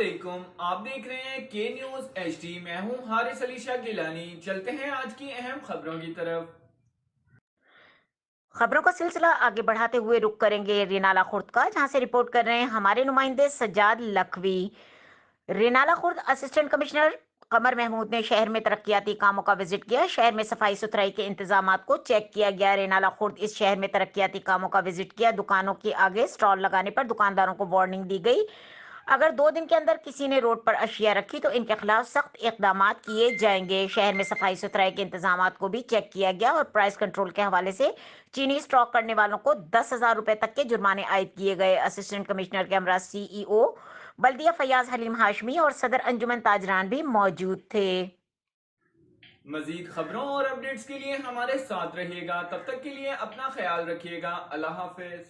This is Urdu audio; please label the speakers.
Speaker 1: علیکم، آپ دیکھ رہے ہیں کے نیوز ایچ ڈی۔ میں ہوں حارث علی شاہ گیلانی۔ چلتے ہیں آج کی اہم خبروں کی طرف۔
Speaker 2: خبروں کا سلسلہ آگے بڑھاتے ہوئے رخ کریں گے رینالہ خورد کا، جہاں سے رپورٹ کر رہے ہیں ہمارے نمائندے سجاد لکھوی۔ رینالہ خورد اسسٹنٹ کمشنر قمر محمود نے شہر میں ترقیاتی کاموں کا وزٹ کیا۔ شہر میں صفائی ستھرائی کے انتظامات کو چیک کیا گیا۔ رینالہ خورد اس شہر میں ترقیاتی کاموں کا وزٹ کیا۔ دکانوں کے آگے سٹال لگانے پر دکانداروں کو وارننگ دی گئی۔ اگر 2 دن کے اندر کسی نے روڈ پر اشیاء رکھی تو ان کے خلاف سخت اقدامات کیے جائیں گے۔ شہر میں صفائی ستھرائی کے انتظامات کو بھی چیک کیا گیا اور پرائس کنٹرول کے حوالے سے چینی اسٹاک کرنے والوں کو 10,000 روپے تک کے جرمانے عائد کیے گئے۔ اسسٹنٹ کمشنر کے ہمراہ سی ای او بلدیہ فیاض حلیم ہاشمی اور صدر انجمن تاجران بھی موجود تھے۔
Speaker 1: مزید خبروں اور اپڈیٹس کے لیے ہمارے ساتھ رہیے گا۔ تب تک کے لیے اپنا خیال رکھیے گا۔ اللہ حافظ۔